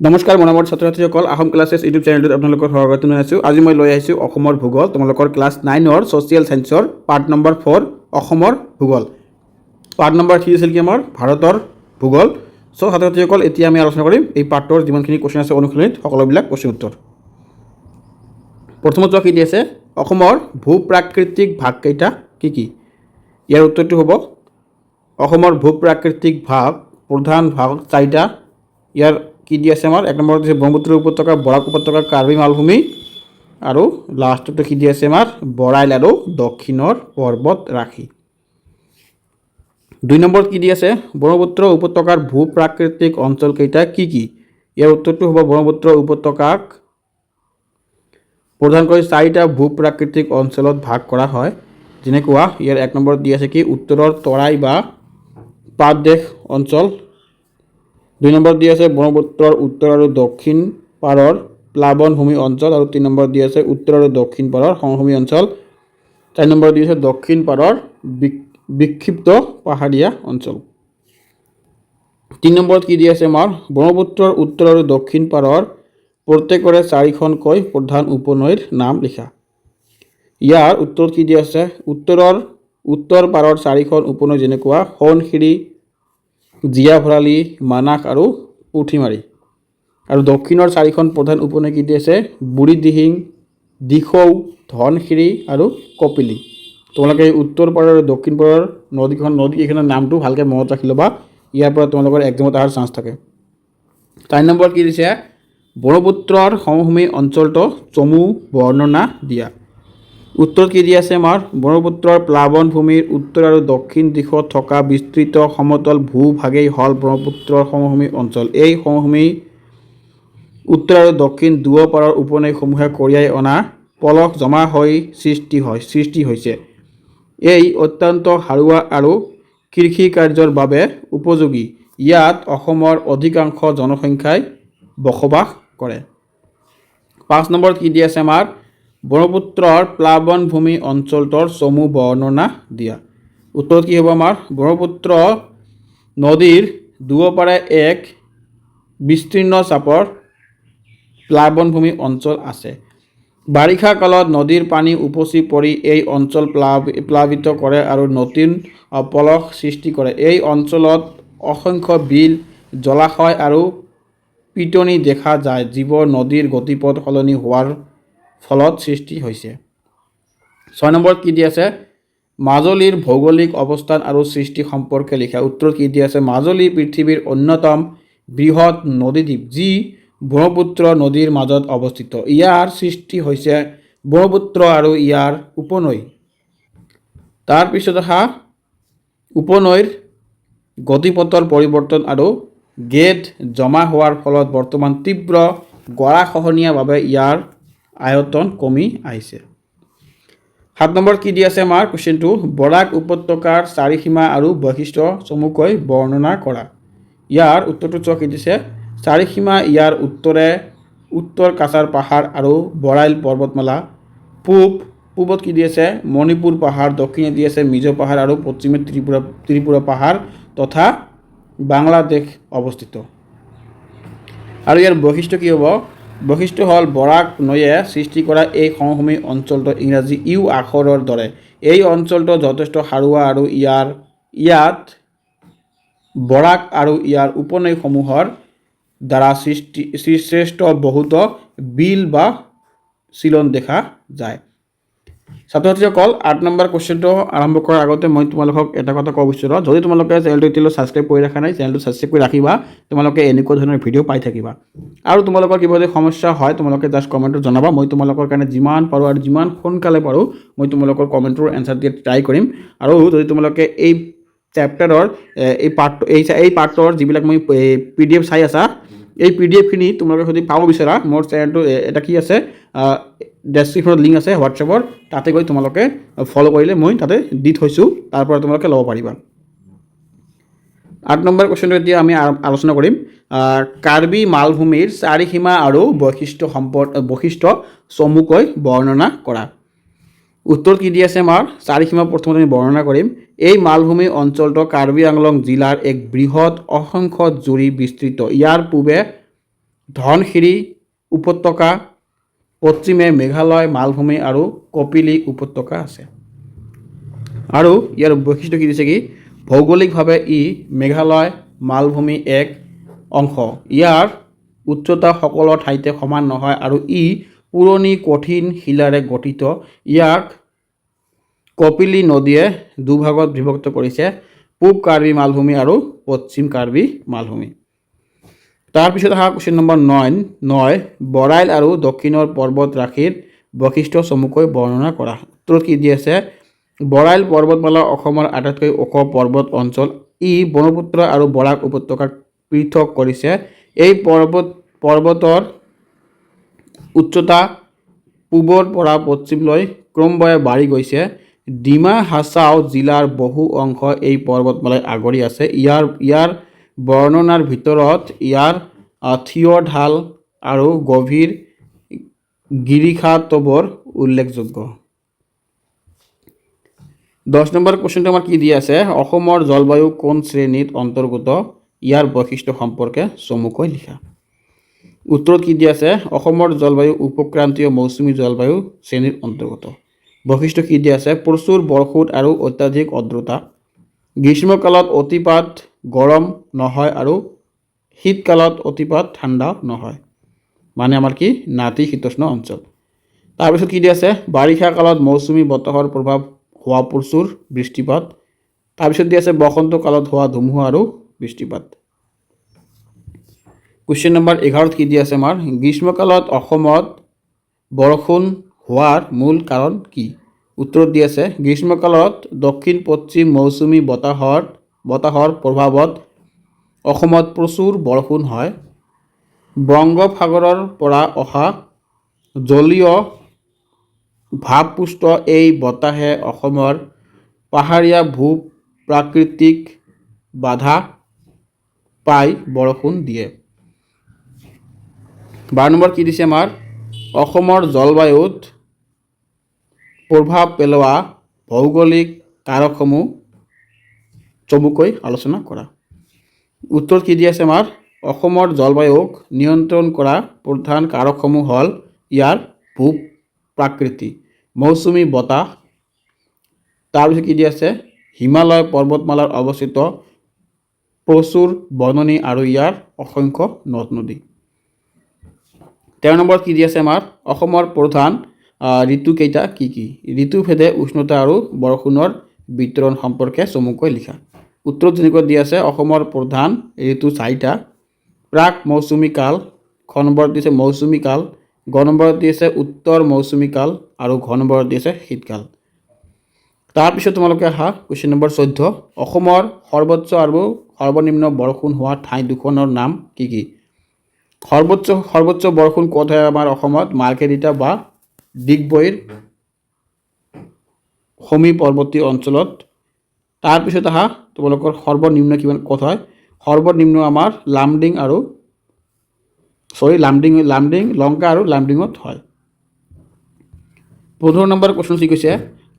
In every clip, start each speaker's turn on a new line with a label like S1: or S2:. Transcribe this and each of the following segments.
S1: নমস্কাৰ মৰমৰ ছাত্ৰ ছাত্ৰীসকল আহোম ক্লাছেছ ইউটিউব চেনেলটোত আপোনালোকৰ স্বাগত জনাইছোঁ। আজি মই লৈ আহিছোঁ অসমৰ ভূগোল তোমালোকৰ ক্লাছ 9ৰ ছ'চিয়েল ছায়েন্সৰ পাৰ্ট নম্বৰ 4 অসমৰ ভূগোল। পাৰ্ট নম্বৰ 3 আছিল কি আমাৰ ভাৰতৰ ভূগোল। চ' ছাত্ৰ ছাত্ৰীসকল এতিয়া আমি আলোচনা কৰিম এই পাৰ্টৰ যিমানখিনি কুৱেশ্যন আছে অনুশীলনীত সকলোবিলাক কুৱেশ্যন উত্তৰ। প্ৰথমত কি দি আছে অসমৰ ভূ প্ৰাকৃতিক ভাগকেইটা কি কি? ইয়াৰ উত্তৰটো হ'ব অসমৰ ভূ প্ৰাকৃতিক ভাগ প্ৰধান ভাগ 4টা। ইয়াৰ কি দি আছে আমাৰ এক নম্বৰ দিছে ব্ৰহ্মপুত্ৰ উপত্যকা, বৰাক উপত্যকা, কাৰ্বি মালভূমি আৰু লাষ্টটো কি দি আছে আমাৰ বৰাইল আৰু দক্ষিণৰ পৰ্বত ৰাশি। 2 নম্বৰত কি দি আছে ব্ৰহ্মপুত্ৰ উপত্যকাৰ ভূ প্ৰাকৃতিক অঞ্চলকেইটা কি কি? ইয়াৰ উত্তৰটো হ'ব ব্ৰহ্মপুত্ৰ উপত্যকাক প্ৰধানকৈ 4টা ভূ প্ৰাকৃতিক অঞ্চলত ভাগ কৰা হয়। যেনেকুৱা ইয়াৰ 1 নম্বৰত দি আছে কি উত্তৰৰ তৰাই বা পাদদেশ অঞ্চল। 2 নম্বৰত দি আছে ব্ৰহ্মপুত্ৰৰ উত্তৰ আৰু দক্ষিণ পাৰৰ প্লাৱনভূমি অঞ্চল আৰু 3 নম্বৰত দি আছে উত্তৰ আৰু দক্ষিণ পাৰৰ সমভূমি অঞ্চল। 4 নম্বৰত দি আছে দক্ষিণ পাৰৰ বিক্ষিপ্ত পাহাৰীয়া অঞ্চল। 3 নম্বৰত কি দি আছে আমাৰ ব্ৰহ্মপুত্ৰৰ উত্তৰ আৰু দক্ষিণ পাৰৰ প্ৰত্যেকৰে 4খনকৈ প্ৰধান উপনৈৰ নাম লিখা। ইয়াৰ উত্তৰত কি দি আছে উত্তৰ পাৰৰ 4খন উপনৈ যেনেকুৱা সোৱণশিৰি, জীয়া ভৰালী, মানাস আৰু পুঠিমাৰী। আৰু দক্ষিণৰ 4খন প্ৰধান উপনৈ কি দি আছে বুঢ়ীদিহিং, দিখৌ, ধনশিৰি আৰু কপিলী। তোমালোকে উত্তৰ পাৰৰ আৰু দক্ষিণ পাৰৰ নদীকেইখনৰ নামটো ভালকৈ মনত ৰাখি ল'বা, ইয়াৰ পৰা তোমালোকৰ এক্সামত অহাৰ চান্স থাকে। 4 নম্বৰত কি দিছে ব্ৰহ্মপুত্ৰৰ সমভূমি অঞ্চলটো চমু বৰ্ণনা দিয়া। উত্তৰত কি দি আছে আমাৰ ব্ৰহ্মপুত্ৰৰ প্লাৱনভূমিৰ উত্তৰ আৰু দক্ষিণ দিশত থকা বিস্তৃত সমতল ভূভাগেই হ'ল ব্ৰহ্মপুত্ৰৰ সমভূমি অঞ্চল। এই সমভূমি উত্তৰ আৰু দক্ষিণ দুয়ো পাৰৰ উপনৈসমূহে কঢ়িয়াই অনা পলস জমা হৈ সৃষ্টি হৈছে। এই অত্যন্ত সাৰুৱা আৰু কৃষি কাৰ্যৰ বাবে উপযোগী। ইয়াত অসমৰ অধিকাংশ জনসংখ্যাই বসবাস কৰে। 5 নম্বৰত কি দি আছে আমাৰ ব্ৰহ্মপুত্ৰৰ প্লাৱনভূমি অঞ্চলটোৰ চমু বৰ্ণনা দিয়া। উত্তৰত কি হ'ব আমাৰ ব্ৰহ্মপুত্ৰ নদীৰ দুয়োপাৰে এক বিস্তীৰ্ণ চাপৰ প্লাৱনভূমি অঞ্চল আছে। বাৰিষা কালত নদীৰ পানী উপচি পৰি এই অঞ্চল প্লাবিত কৰে আৰু নতুন পলস সৃষ্টি কৰে। এই অঞ্চলত অসংখ্য বিল, জলাশয় আৰু পিটনি দেখা যায় যিবোৰ নদীৰ গতিপথ সলনি হোৱাৰ ফলত সৃষ্টি হৈছে। 6 নম্বৰত কি দি আছে মাজুলীৰ ভৌগোলিক অৱস্থান আৰু সৃষ্টি সম্পৰ্কে লিখা। উত্তৰত কি দি আছে মাজুলী পৃথিৱীৰ অন্যতম বৃহৎ নদীদ্বীপ যি ব্ৰহ্মপুত্ৰ নদীৰ মাজত অৱস্থিত। ইয়াৰ সৃষ্টি হৈছে ব্ৰহ্মপুত্ৰ আৰু ইয়াৰ উপনৈ। তাৰপিছত উপনৈৰ গতিপথৰ পৰিৱৰ্তন আৰু গেদ জমা হোৱাৰ ফলত বৰ্তমান তীব্ৰ গৰাখহনীয়াৰ ইয়াৰ আয়তন কমি আহিছে। 7 নম্বৰত কি দি আছে আমাৰ কুৱেশ্যনটো বৰাক উপত্যকাৰ চাৰিসীমা আৰু বৈশিষ্ট্য চমুকৈ বৰ্ণনা কৰা। ইয়াৰ উত্তৰটো কি দিছে চাৰিসীমা ইয়াৰ উত্তৰ কাছাৰ পাহাৰ আৰু বৰাইল পৰ্বতমালা, পূবত কি দি আছে মণিপুৰ পাহাৰ, দক্ষিণে দি আছে মিজো পাহাৰ আৰু পশ্চিমে ত্ৰিপুৰা পাহাৰ তথা বাংলাদেশ অৱস্থিত। আৰু ইয়াৰ বৈশিষ্ট্য কি হ'ব বৈশিষ্ট্য হ'ল বৰাক নৈয়ে সৃষ্টি কৰা এই সমভূমি অঞ্চলটো ইংৰাজী ইউ আখৰৰ দৰে। এই অঞ্চলটো যথেষ্ট সাৰুৱা আৰু ইয়াত বৰাক আৰু ইয়াৰ উপনৈসমূহৰ দ্বাৰা সৃষ্ট বহুতো বিল বা চিলন দেখা যায়। ছাত্ৰ ছাত্ৰীসকল 8 নম্বৰ কুৱেশ্যনটো আৰম্ভ কৰাৰ আগতে মই তোমালোকক এটা কথা ক'ব বিচাৰোঁ, যদি তোমালোকে চেনেলটো এতিয়ালৈ ছাবস্ক্ৰাইব কৰি ৰাখা নাই চেনেলটো ছাবস্ক্ৰাইব কৰি ৰাখিবা, তোমালোকে এনেকুৱা ধৰণৰ ভিডিঅ' পাই থাকিবা। আৰু তোমালোকৰ কিবা যদি সমস্যা হয় তোমালোকে জাষ্ট কমেণ্টত জনাবা, মই তোমালোকৰ কাৰণে যিমান পাৰোঁ আৰু যিমান সোনকালে পাৰোঁ মই তোমালোকৰ কমেণ্টৰ এনচাৰ দিয়াত ট্ৰাই কৰিম। আৰু যদি তোমালোকে এই চেপ্টাৰৰ এই পাৰ্টৰ যিবিলাক মই PDF চাই আছা এই PDFখিনি তোমালোকে যদি পাব বিচাৰা মোৰ চেনেলটো এটা কি আছে ডেছক্ৰিপশ্যনত লিংক আছে হোৱাটছএপৰ, তাতে গৈ তোমালোকে ফ'ল' কৰিলে মই তাতে দি থৈছোঁ, তাৰ পৰা তোমালোকে ল'ব পাৰিবা। 8 নম্বৰ কুৱেশ্যনটো এতিয়া আমি আলোচনা কৰিম কাৰ্বি মালভূমিৰ চাৰিসীমা আৰু বৈশিষ্ট্য চমুকৈ বৰ্ণনা কৰা। উত্তৰ কি দি আছে আমাৰ চাৰিসীমা প্ৰথমতে আমি বৰ্ণনা কৰিম। এই মালভূমি অঞ্চলটো কাৰ্বি আংলং জিলাৰ এক বৃহৎ অসংখ্য জুৰি বিস্তৃত। ইয়াৰ পূবে ধনশিৰি উপত্যকা, পশ্চিমে মেঘালয় মালভূমি আৰু কপিলি উপত্যকা আছে। আৰু ইয়াৰ বৈশিষ্ট্য কি দিছে কি ভৌগোলিকভাৱে ই মেঘালয় মালভূমি এক অংশ। ইয়াৰ উচ্চতা সকলো ঠাইতে সমান নহয় আৰু ই পুৰণি কঠিন শিলাৰে গঠিত। ইয়াক কপিলি নদীয়ে দুভাগত বিভক্ত কৰিছে, পূব কাৰ্বি মালভূমি আৰু পশ্চিম কাৰ্বি মালভূমি। তাৰপিছত অহা কুৱেশ্যন নম্বৰ 9 বৰাইল আৰু দক্ষিণৰ পৰ্বত ৰাশিৰ বৈশিষ্ট্য চমুকৈ বৰ্ণনা কৰা। উত্তৰত কি দি আছে বৰাইল পৰ্বতমালা অসমৰ আটাইতকৈ ওখ পৰ্বত অঞ্চল। ই ব্ৰহ্মপুত্ৰ আৰু বৰাক উপত্যকাক পৃথক কৰিছে। এই পৰ্বতৰ উচ্চতা পূবৰ পৰা পশ্চিমলৈ ক্ৰমবাৰে বাঢ়ি গৈছে। ডিমা হাছাও জিলাৰ বহু অংশ এই পৰ্বতমালাই আগুৰি আছে। ইয়াৰ বৰ্ণনাৰ ভিতৰত ইয়াৰ থিয় ঢাল আৰু গভীৰ গিৰিখাতবোৰ উল্লেখযোগ্য। 10 নম্বৰ কুৱেশ্যনটো আমাৰ কি দি আছে অসমৰ জলবায়ু কোন শ্ৰেণীত অন্তৰ্গত, ইয়াৰ বৈশিষ্ট্য সম্পৰ্কে চমুকৈ লিখা। উত্তৰত কি দি আছে অসমৰ জলবায়ু উপক্ৰান্তীয় মৌচুমী জলবায়ু শ্ৰেণীৰ অন্তৰ্গত। বৈশিষ্ট্য কি দি আছে প্ৰচুৰ বৰষুণ আৰু অত্যাধিক আৰ্দ্ৰতা, গ্ৰীষ্মকালত অতিপাত গৰম নহয় আৰু শীতকালত অতিপাত ঠাণ্ডা নহয়, মানে আমাৰ কি নাতিশীতোষ্ণ অঞ্চল। তাৰপিছত কি দি আছে বাৰিষা কালত মৌচুমী বতাহৰ প্ৰভাৱ হোৱা প্ৰচুৰ বৃষ্টিপাত। তাৰপিছত দি আছে বসন্ত কালত হোৱা ধুমুহা আৰু বৃষ্টিপাত। কুৱেশ্যন নম্বৰ 11 কি দি আছে আমাৰ গ্ৰীষ্মকালত অসমত বৰষুণ হোৱাৰ মূল কাৰণ কি। উত্তৰত দি আছে গ্ৰীষ্মকালত দক্ষিণ পশ্চিম মৌচুমী বতাহৰ প্ৰভাৱত অসমত প্ৰচুৰ বৰষুণ হয়। বংগোপসাগৰৰ পৰা অহা জলীয় ভাৱপুষ্ট এই বতাহে অসমৰ পাহাৰীয়া ভূ প্ৰাকৃতিক বাধা পাই বৰষুণ দিয়ে। 12 নম্বৰ কি দিছে আমাৰ অসমৰ জলবায়ুত প্ৰভাৱ পেলোৱা ভৌগোলিক কাৰকসমূহ চমুকৈ আলোচনা কৰা। উত্তৰত কি দি আছে আমাৰ অসমৰ জলবায়ুক নিয়ন্ত্ৰণ কৰা প্ৰধান কাৰকসমূহ হ'ল ইয়াৰ ভূ প্ৰাকৃতি, মৌচুমী বতাহ, তাৰপিছত কি দি আছে হিমালয় পৰ্বতমালাৰ অৱস্থিত প্ৰচুৰ বননি আৰু ইয়াৰ অসংখ্য নদ নদী। 13 নম্বৰ কি দি আছে আমাৰ অসমৰ প্ৰধান ঋতুকেইটা কি কি, ঋতুভেদে উষ্ণতা আৰু বৰষুণৰ বিতৰণ সম্পৰ্কে চমুকৈ লিখা। উত্তৰত যেনেকৈ দি আছে অসমৰ প্ৰধান ঋতু 4টা, প্ৰাক মৌচুমী কাল, খ নম্বৰত দিছে মৌচুমী কাল, গ নম্বৰত দি আছে উত্তৰ মৌচুমী কাল আৰু ঘ নম্বৰত দি আছে শীতকাল। তাৰপিছত তোমালোকে আহা কুৱেশ্যন নম্বৰ 14 অসমৰ সৰ্বোচ্চ আৰু সৰ্বনিম্ন বৰষুণ হোৱা ঠাই দুখনৰ নাম কি কি। সৰ্বোচ্চ বৰষুণ ক'ত হয় আমাৰ অসমত মাৰ্ঘেৰিটা বা ডিগবৈৰ সমী পৰ্বতীয় অঞ্চলত। তাৰপিছত আহা তোমালোকৰ সৰ্বনিম্ন কিমান ক'ত হয়, সৰ্বনিম্ন আমাৰ লামডিং লংকা আৰু লামডিঙত হয়। 15 নম্বৰ কুৱেশ্যন কি কৈছে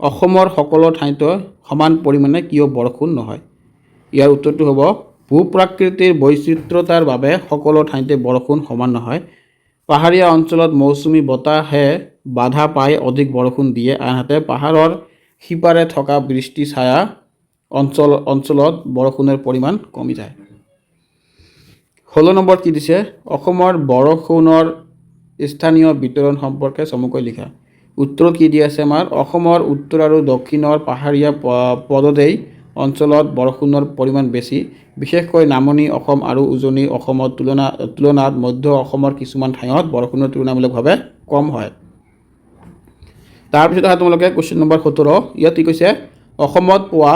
S1: অসমৰ সকলো ঠাইতে সমান পৰিমাণে কিয় বৰষুণ নহয়। ইয়াৰ উত্তৰটো হ'ব ভূ প্ৰাকৃতিৰ বৈচিত্ৰতাৰ বাবে সকলো ঠাইতে বৰষুণ সমান নহয়। পাহাৰীয়া অঞ্চলত মৌচুমী বতাহে বাধা পাই অধিক বৰষুণ দিয়ে, আনহাতে পাহাৰৰ সিপাৰে থকা বৃষ্টি ছায়া অঞ্চলত বৰষুণৰ পৰিমাণ কমি যায়। 16 নম্বৰ কি দিছে অসমৰ বৰষুণৰ স্থানীয় বিতৰণ সম্পৰ্কে চমুকৈ লিখা। উত্তৰত কি দি আছে আমাৰ অসমৰ উত্তৰ আৰু দক্ষিণৰ পাহাৰীয়া পদদেশ অঞ্চলত বৰষুণৰ পৰিমাণ বেছি, বিশেষকৈ নামনি অসম আৰু উজনি অসমৰ তুলনাত মধ্য অসমৰ কিছুমান ঠাইত বৰষুণৰ তুলনামূলকভাৱে কম হয়। তাৰপিছত আহা তোমালোকে কুৱেশ্যন নম্বৰ 17 ইয়াত কি কৈছে অসমত পোৱা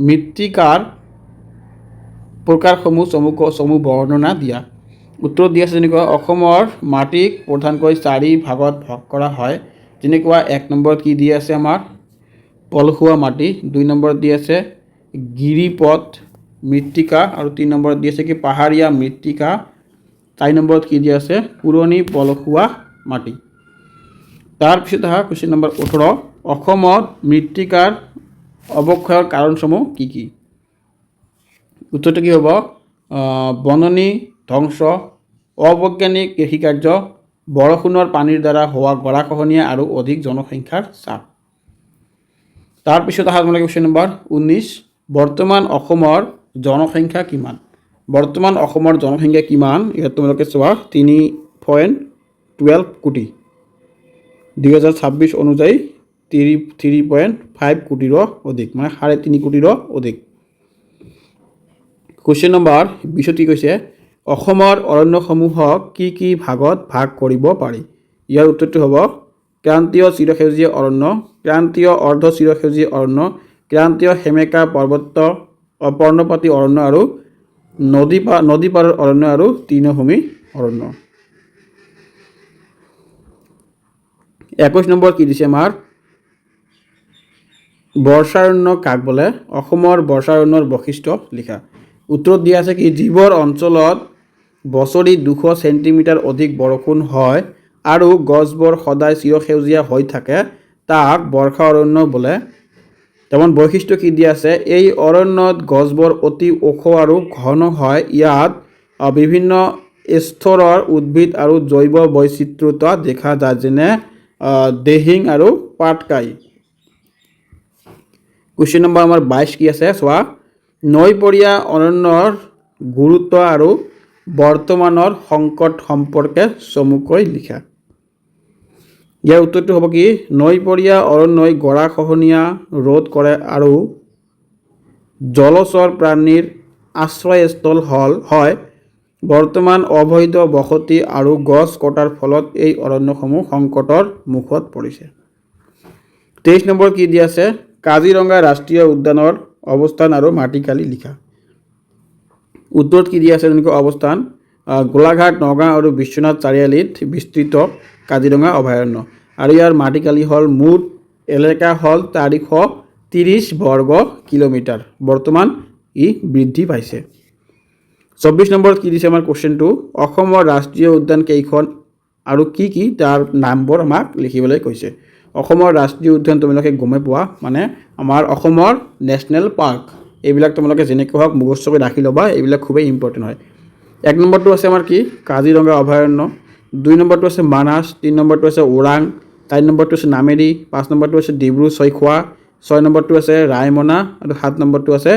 S1: মৃত্তিকাৰ প্ৰকাৰসমূহ চমু বৰ্ণনা দিয়া। উত্তৰত দি আছে যেনেকুৱা অসমৰ মাটিক প্ৰধানকৈ 4 ভাগত ভাগ কৰা হয়, যেনেকুৱা 1 নম্বৰত কি দি আছে আমাৰ পলসুৱা মাটি, 2 নম্বৰত দি আছে গিৰিপথ মৃত্তিকা আৰু 3 নম্বৰত দি আছে কি পাহাৰীয়া মৃত্তিকা, 4 নম্বৰত কি দি আছে পুৰণি পলসুৱা মাটি। তাৰপিছত আহা কুৱেশ্যন নম্বৰ 18 অসমত মৃত্তিকাৰ অৱক্ষয়ৰ কাৰণসমূহ কি কি। উত্তৰটো কি হ'ব বননি ধ্বংস, অবৈজ্ঞানিক কৃষিকাৰ্য, বৰষুণৰ পানীৰ দ্বাৰা হোৱা গৰাখহনীয়া আৰু অধিক জনসংখ্যাৰ চাপ। তাৰপিছত অহা তোমালোকে কুৱেশ্যন নম্বৰ 19, বৰ্তমান অসমৰ জনসংখ্যা কিমান? বৰ্তমান অসমৰ জনসংখ্যা কিমান ইয়াত তোমালোকে চোৱা 3.12 কোটি, 2026 অনুযায়ী 3.5 কোটিৰো অধিক, মানে 3.5 কোটিৰো অধিক। কুৱেশ্যন নম্বৰ 20 কি কৈছে, অসমৰ অৰণ্যসমূহক কি কি ভাগত ভাগ কৰিব পাৰি? ইয়াৰ উত্তৰটো হ'ব ক্ৰান্তীয় চিৰসেউজীয়া অৰণ্য, ক্ৰান্তীয় অৰ্ধ চিৰসেউজীয়া অৰণ্য, ক্ৰান্তীয় সেমেকা পৰ্ণপাতী অৰণ্য আৰু নদী পাৰৰ অৰণ্য আৰু তৃণভূমি অৰণ্য। 21 নম্বৰ কি দিছে আমাৰ, বৰ্ষাৰণ্য কাক বোলে? অসমৰ বৰ্ষাৰণ্যৰ বৈশিষ্ট্য লিখা। উত্তৰত দিয়া আছে কি, যিবোৰ অঞ্চলত বছৰি 200 চেণ্টিমিটাৰ অধিক বৰষুণ হয় আৰু গছবোৰ সদায় চিৰসেউজীয়া হৈ থাকে তাক বৰ্ষা অৰণ্য বোলে। যেমন বৈশিষ্ট্য কি দিয়া আছে, এই অৰণ্যত গছবোৰ অতি ওখ আৰু ঘন হয়, ইয়াত বিভিন্ন স্তৰৰ উদ্ভিদ আৰু জৈৱ বৈচিত্ৰ্যতা দেখা যায়, যেনে দিহিং আৰু পাটকাই। কুৱেশ্যন নম্বৰ আমাৰ 22 কি আছে চোৱা, নৈপৰীয়া অৰণ্যৰ গুৰুত্ব আৰু বৰ্তমানৰ সংকট সম্পৰ্কে চমুকৈ লিখা। ইয়াৰ উত্তৰটো হ'ব কি, নৈপৰীয়া অৰণ্যই গৰাখহনীয়া ৰোধ কৰে আৰু জলচৰ প্ৰাণীৰ আশ্ৰয়স্থল হয়। বৰ্তমান অবৈধ বসতি আৰু গছ কটাৰ ফলত এই অৰণ্যসমূহ সংকটৰ মুখত পৰিছে। 23 নম্বৰ কি দিয়া আছে, কাজিৰঙা ৰাষ্ট্ৰীয় উদ্যানৰ অৱস্থান আৰু মাটিকালি লিখা। উত্তৰত কি দিয়া আছে যেনেকৈ অৱস্থান, গোলাঘাট, নগাঁও আৰু বিশ্বনাথ চাৰিআলিত বিস্তৃত কাজিৰঙা অভয়াৰণ্য আৰু ইয়াৰ মাটিকালি হ'ল, মুঠ এলেকা হ'ল 430 বৰ্গ কিলোমিটাৰ। বৰ্তমান ই বৃদ্ধি পাইছে। 24 নম্বৰত কি দিছে আমাৰ কুৱেশ্যনটো, অসমৰ ৰাষ্ট্ৰীয় উদ্যান কেইখন আৰু কি কি তাৰ নামবোৰ আমাক লিখিবলৈ কৈছে। অসমৰ ৰাষ্ট্ৰীয় উদ্যান তোমালোকে গমে পোৱা, মানে আমাৰ অসমৰ নেশ্যনেল পাৰ্ক, এইবিলাক তোমালোকে যেনেকৈ হওক মুখস্থ কৰি ৰাখি ল'বা, এইবিলাক খুবেই ইম্পৰ্টেণ্ট হয়। 1 নম্বৰটো আছে আমাৰ কি, কাজিৰঙা অভয়াৰণ্য, 2 নম্বৰটো আছে মানাস, 3 নম্বৰটো আছে ওৰাং, 4 নম্বৰটো আছে নামেৰি, 5 নম্বৰটো আছে ডিব্ৰু-চৈখোৱা, 6 নম্বৰটো আছে ৰায়মনা আৰু 7 নম্বৰটো আছে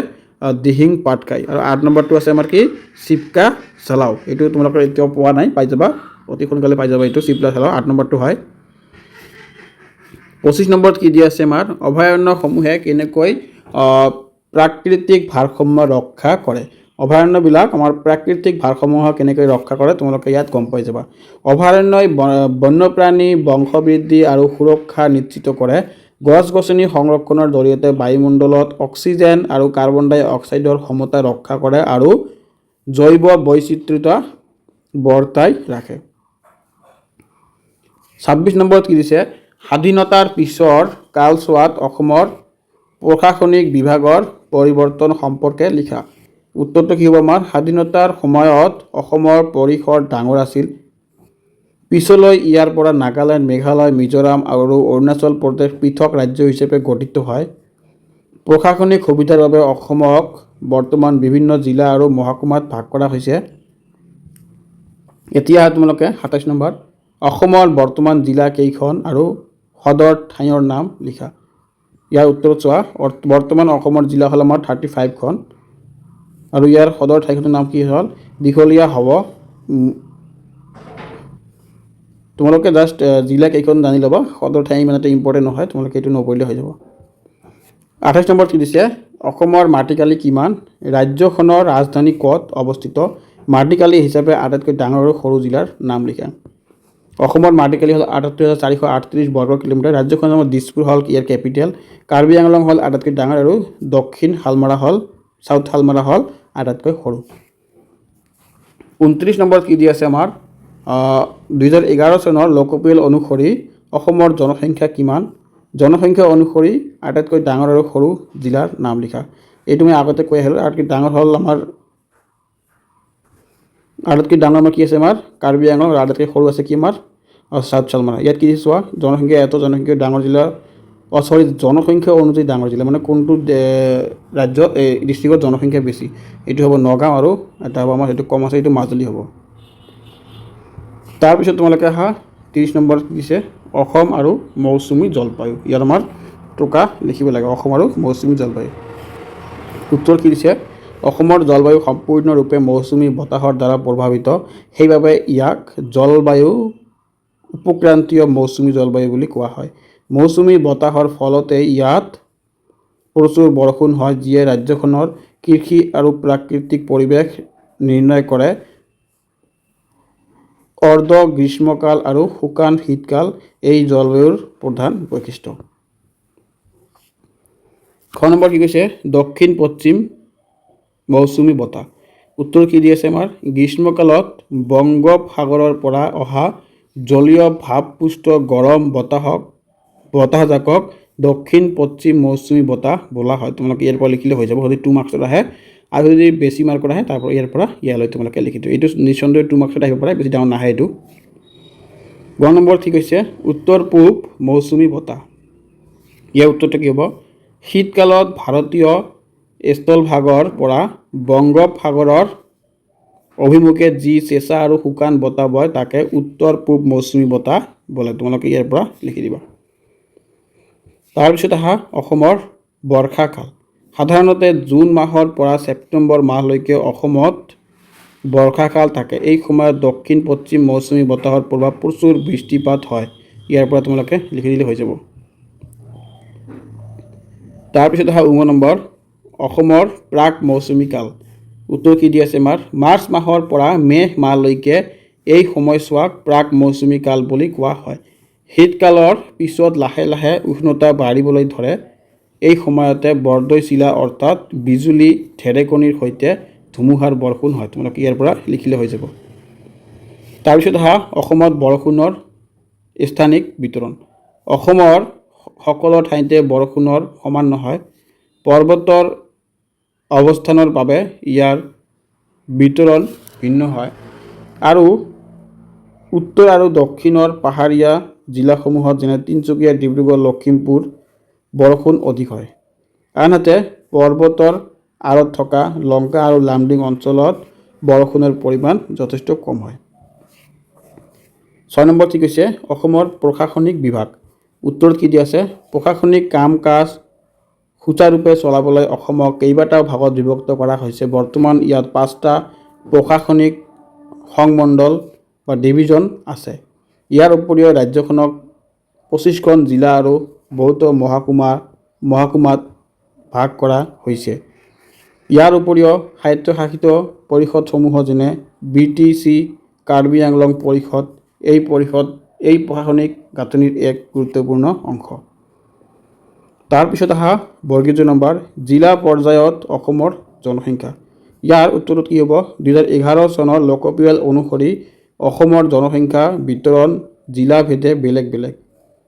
S1: দিহিং পাটকাই আৰু 8 নম্বৰটো আছে আমাৰ কি, চিপকা চালাও। এইটো তোমালোকে এতিয়াও পোৱা নাই, পাই যাবা, অতি সোনকালে পাই যাবা, এইটো চিপকা চালাও 8 নম্বৰটো হয়। 25 নম্বৰত কি দিয়া আছে আমাৰ, অভয়াৰণ্যসমূহে কেনেকৈ প্ৰাকৃতিক ভাৰসাম্য ৰক্ষা কৰে। অভয়াৰণ্যবিলাক আমাৰ প্ৰাকৃতিক ভাৰসাম্য কেনেকৈ ৰক্ষা কৰে তোমালোকে ইয়াত গম পাই যাবা। অভয়াৰণ্যই বন্যপ্ৰাণী বংশবৃদ্ধি আৰু সুৰক্ষা নিশ্চিত কৰে। গছ গছনি সংৰক্ষণৰ জৰিয়তে বায়ুমণ্ডলত অক্সিজেন আৰু কাৰ্বন ডাই অক্সাইডৰ সমতা ৰক্ষা কৰে আৰু জৈৱ বৈচিত্ৰ্যতা বৰ্তাই ৰাখে। 26 নম্বৰত কি দিছে, স্বাধীনতাৰ পিছৰ কালছোৱাত অসমৰ প্ৰশাসনিক বিভাগৰ পৰিৱৰ্তন সম্পৰ্কে লিখা। উত্তৰটো কি হ'ব আমাৰ, স্বাধীনতাৰ সময়ত অসমৰ পৰিসৰ ডাঙৰ আছিল, পিছলৈ ইয়াৰ পৰা নাগালেণ্ড, মেঘালয়, মিজোৰাম আৰু অৰুণাচল প্ৰদেশ পৃথক ৰাজ্য হিচাপে গঠিত হয়। প্ৰশাসনিক সুবিধাৰ বাবে অসমক বৰ্তমান বিভিন্ন জিলা আৰু মহকুমাত ভাগ কৰা হৈছে। এতিয়া তোমালোকে 27 নম্বৰ, অসমৰ বৰ্তমান জিলা কেইখন আৰু সদৰ ঠাইৰ নাম লিখা। ইয়াৰ উত্তৰত চোৱা, বৰ্তমান অসমৰ জিলা হ'ল আমাৰ 35খন আৰু ইয়াৰ সদৰ ঠাইখনৰ নাম কি হ'ল, দীঘলীয়া হ'ব। তোমালোকে জাষ্ট জিলা কেইখন জানি ল'বা, সদৰ ঠাই ইমান এটা ইম্পৰ্টেণ্ট নহয়, তোমালোকে এইটো নপঢ়িলে হৈ যাব। 28 নম্বৰত কি দিছে, অসমৰ মাটিকালি কিমান, ৰাজ্যখনৰ ৰাজধানী ক'ত অৱস্থিত, মাটিকালি হিচাপে আটাইতকৈ ডাঙৰ আৰু সৰু জিলাৰ নাম লিখা। অসমৰ মাটিকালি হ'ল 78,438 বৰ্গ কিলোমিটাৰ। ৰাজ্যখনৰ নাম দিছপুৰ হ'ল ইয়াৰ কেপিটেল। কাৰ্বি আংলং হ'ল আটাইতকৈ ডাঙৰ আৰু চাউথ হালমাৰা হ'ল আটাইতকৈ সৰু। 29 নম্বৰত কি দি আছে আমাৰ, 2011 চনৰ লোকপিয়ল অনুসৰি অসমৰ জনসংখ্যা কিমান, জনসংখ্যা অনুসৰি আটাইতকৈ ডাঙৰ আৰু সৰু জিলাৰ নাম লিখা। এইটো মই আগতে কৈ আহিলোঁ, আটাইতকৈ ডাঙৰ হ'ল আমাৰ কি আছে আমাৰ কাৰ্বি আংলং, আৰু আটাইতকৈ সৰু আছে কি আমাৰ চাউথ হালমাৰা। ইয়াত কি চোৱা, জনসংখ্যা ডাঙৰ জিলা, জনসংখ্যা অনুযায়ী ডাঙৰ জিলা, মানে কোনটো ৰাজ্য ডিষ্ট্ৰিক্টত জনসংখ্যা বেছি, এইটো হ'ব নগাঁও আৰু এটা হ'ব আমাৰ সেইটো কম আছে, এইটো মাজুলী হ'ব। তাৰপিছত তোমালোকে আহা 30 নম্বৰ দিছে অসম আৰু মৌচুমী জলবায়ু। ইয়াৰ আমাৰ টোকা লিখিব লাগে, অসম আৰু মৌচুমী জলবায়ু। উত্তৰ কি দিছে, অসমৰ জলবায়ু সম্পূৰ্ণৰূপে মৌচুমী বতাহৰ দ্বাৰা প্ৰভাৱিত, সেইবাবে ইয়াক জলবায়ু উপক্ৰান্তীয় মৌচুমী জলবায়ু বুলি কোৱা হয়। মৌচুমী বতাহৰ ফলতে ইয়াত প্ৰচুৰ বৰষুণ হয়, যিয়ে ৰাজ্যখনৰ কৃষি আৰু প্ৰাকৃতিক পৰিৱেশ নিৰ্ণয় কৰে। অৰ্ধ গ্ৰীষ্মকাল আৰু শুকান শীতকাল এই জলবায়ুৰ প্ৰধান বৈশিষ্ট্য। খ নম্বৰ কি কৈছে, দক্ষিণ পশ্চিম মৌচুমী বতাহ। উত্তৰ কি দি আছে আমাৰ, গ্ৰীষ্মকালত বংগোপসাগৰৰ পৰা অহা জলীয় ভাৱপুষ্ট গৰম বতাহজাকক দক্ষিণ পশ্চিম মৌচুমী বতাহ বোলা হয়। তোমালোকে ইয়াৰ পৰা লিখিলে হৈ যাব, যদি 2 মাৰ্কছত আহে, আৰু যদি বেছি মাৰ্কত আহে তাৰ পৰা ইয়াৰ পৰা ইয়ালৈ তোমালোকে লিখি দিওঁ। এইটো নিঃসন্দেহে 2 মাৰ্কছত আহিব পাৰে, বেছি ডাঙৰ নাহে এইটো। 1 নম্বৰ ঠিক হৈছে উত্তৰ পূব মৌচুমী বতাহ। ইয়াৰ উত্তৰটো কি হ'ব, শীতকালত ভাৰতীয় স্থলভাগৰ পৰা বংগোপসাগৰৰ অভিমুখে যি চেঁচা আৰু শুকান বতাহ বয় তাকে উত্তৰ পূব মৌচুমী বতাহ বোলে। তোমালোকে ইয়াৰ পৰা লিখি দিবা। তাৰপিছত আহা অসমৰ বৰ্ষাকাল। সাধাৰণতে জুন মাহৰ পৰা ছেপ্টেম্বৰ মাহলৈকে অসমত বৰ্ষাকাল থাকে। এই সময়ত দক্ষিণ পশ্চিম মৌচুমী বতাহৰ প্ৰভাৱ প্ৰচুৰ বৃষ্টিপাত হয়। ইয়াৰ পৰা তোমালোকে লিখি দিলে হৈ যাব। তাৰপিছত আহা 9 নম্বৰ অসমৰ প্ৰাক মৌচুমী কাল। উত্তৰ কি দি আছে আমাৰ, মাৰ্চ মাহৰ পৰা মে' মাহলৈকে এই সময়ছোৱাক প্ৰাক মৌচুমী কাল বুলি কোৱা হয়। শীতকালৰ পিছত লাহে লাহে উষ্ণতা বাঢ়িবলৈ ধৰে। এই সময়তে বৰদৈচিলা অৰ্থাৎ বিজুলী ঢেৰেকণিৰ সৈতে ধুমুহাৰ বৰষুণ হয়। তোমালোকে ইয়াৰ পৰা লিখিলে হৈ যাব। তাৰপিছত আহা অসমত বৰষুণৰ স্থানিক বিতৰণ। অসমৰ সকলো ঠাইতে বৰষুণৰ সমান নহয়। পৰ্বতৰ অৱস্থানৰ বাবে ইয়াৰ বিতৰণ ভিন্ন হয়, আৰু উত্তৰ আৰু দক্ষিণৰ পাহাৰীয়া জিলাসমূহত যেনে তিনিচুকীয়া, ডিব্ৰুগড়, লখিমপুৰ বৰষুণ অধিক হয়। আনহাতে পৰ্বতৰ আঁৰত থকা লংকা আৰু লামডিং অঞ্চলত বৰষুণৰ পৰিমাণ যথেষ্ট কম হয়। 6 নম্বৰ ঠিক হৈছে অসমৰ প্ৰশাসনিক বিভাগ। উত্তৰত কি দি আছে, প্ৰশাসনিক কাম কাজ সুচাৰুৰূপে চলাবলৈ অসমক কেইবাটাও ভাগত বিভক্ত কৰা হৈছে। বৰ্তমান ইয়াত 5টা প্ৰশাসনিক সংমণ্ডল বা ডিভিজন আছে। ইয়াৰ উপৰিও ৰাজ্যখনক 25খন জিলা আৰু বহুতো মহকুমাত ভাগ কৰা হৈছে। ইয়াৰ উপৰিও স্বায়ত্তশাসিত পৰিষদসমূহ যেনে BTC, কাৰ্বি আংলং পৰিষদ, এই প্ৰশাসনিক গাঁথনিৰ এক গুৰুত্বপূৰ্ণ অংশ। তাৰপিছত আহা বৰ্গীয় নম্বৰ জিলা পৰ্যায়ত অসমৰ জনসংখ্যা। ইয়াৰ উত্তৰত কি হ'ব, 2011 চনৰ লোকপিয়ল অনুসৰি অসমৰ জনসংখ্যা বিতৰণ জিলাভেদে বেলেগ বেলেগ।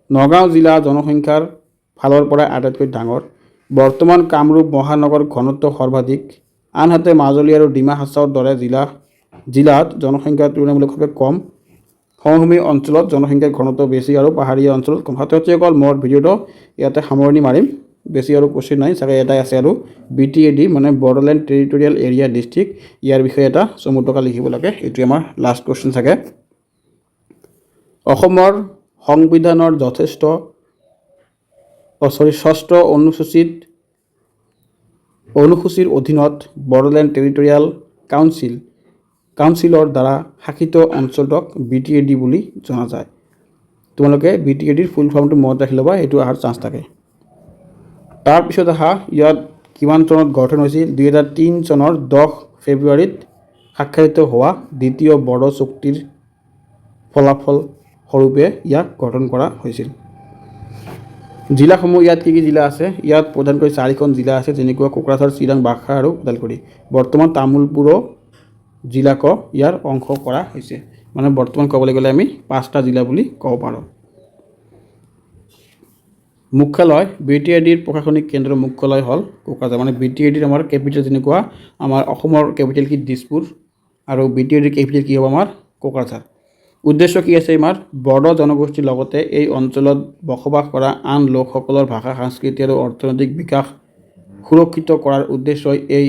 S1: নগাঁও জিলা জনসংখ্যাৰ ফালৰ পৰা আটাইতকৈ ডাঙৰ। বৰ্তমান কামৰূপ মহানগৰ ঘনত্ব সৰ্বাধিক। আনহাতে মাজুলী আৰু ডিমা হাছাওৰ দৰে জিলাত জনসংখ্যা তুলনামূলকভাৱে কম। সমভূমি অঞ্চলত জনসংখ্যাৰ ঘনত্ব বেছি আৰু পাহাৰীয়া অঞ্চলত কম। ছাত্ৰ-ছাত্ৰীসকল মোৰ ভিডিঅ'টো ইয়াতে সামৰণি মাৰিম, বেছি আৰু কোৱেশ্যন নাই, চাগে এটাই আছে আৰু BTAD মানে বড়োলেণ্ড টেৰিটৰিয়েল এৰিয়া ডিষ্ট্ৰিক্ট, ইয়াৰ বিষয়ে এটা চমু টকা লিখিব লাগে। এইটোৱে আমাৰ লাষ্ট কুৱেশ্যন চাগে। অসমৰ সংবিধানৰ ষষ্ঠ অনুসূচীৰ অধীনত বড়োলেণ্ড টেৰিটৰিয়েল কাউন্সিলৰ দ্বাৰা শাসিত অঞ্চলটোক BTAD বুলি জনা যায়। তোমালোকে BTADৰ ফুল ফৰ্মটো মনত ৰাখি ল'বা, এইটো অহাৰ চান্স থাকে। তাৰপিছত আহা ইয়াত কিমান চনত গঠন হৈছিল, 2003 চনৰ 10 ফেব্ৰুৱাৰীত স্বাক্ষৰিত হোৱা দ্বিতীয় বড়ো চুক্তিৰ ফলাফল স্বৰূপে ইয়াক গঠন কৰা হৈছিল। জিলাসমূহ ইয়াত কি কি জিলা আছে, ইয়াত প্ৰধানকৈ 4খন জিলা আছে, যেনেকুৱা কোকৰাঝাৰ, চিৰাং, বাক্সা আৰু ওদালগুৰি। বৰ্তমান তামোলপুৰো জিলাকো ইয়াৰ অংশ কৰা হৈছে। মানে বৰ্তমান ক'বলৈ গ'লে আমি 5টা জিলা বুলি ক'ব পাৰোঁ। মুখ্যালয় BTADৰ প্ৰশাসনিক কেন্দ্ৰৰ মুখ্যালয় হ'ল কোকৰাঝাৰ। মানে BTADৰ আমাৰ কেপিটেল যেনেকুৱা আমাৰ অসমৰ কেপিটেল কি দিছপুৰ, আৰু BTADৰ কেপিটেল কি হ'ব আমাৰ কোকৰাঝাৰ। উদ্দেশ্য কি আছে আমাৰ, বড়ো জনগোষ্ঠীৰ লগতে এই অঞ্চলত বসবাস কৰা আন লোকসকলৰ ভাষা, সংস্কৃতি আৰু অৰ্থনৈতিক বিকাশ সুৰক্ষিত কৰাৰ উদ্দেশ্যই এই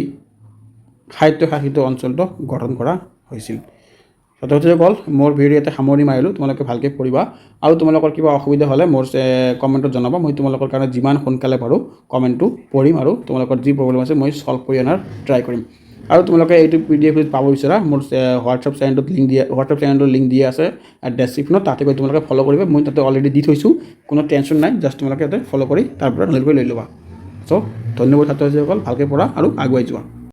S1: স্বায়ত্তশাসিত অঞ্চলটো গঠন কৰা হৈছিল। ছাত্ৰ-ছাত্ৰীসকল মোৰ ভিডিঅ' ইয়াতে সামৰণি মাৰিলোঁ তোমালোকে ভালকৈ পঢ়িবা আৰু তোমালোকৰ কিবা অসুবিধা হ'লে মোৰ কমেণ্টত জনাবা মই তোমালোকৰ কাৰণে যিমান সোনকালে পাৰোঁ কমেণ্টটো পঢ়িম আৰু তোমালোকৰ যি প্ৰব্লেম আছে মই সলভ কৰি অনাৰ ট্ৰাই কৰিম আৰু তোমালোকে এইটো PDF পাব বিচাৰা মোৰ হোৱাটছআপ চেনেলটোৰ লিংক দিয়া আছে ডেছক্ৰিপশ্যনত তাতে গৈ তোমালোকে ফ'ল' কৰিবা মই তাতে অলৰেডি দি থৈছোঁ কোনো টেনশ্যন নাই জাষ্ট তোমালোকে তাতে ফ'ল' কৰি তাৰ পৰা ডাউনলোড কৰি লৈ ল'বা চ' ধন্যবাদ ছাত্ৰ-ছাত্ৰীসকল ভালকৈ পঢ়া আৰু আগুৱাই যোৱা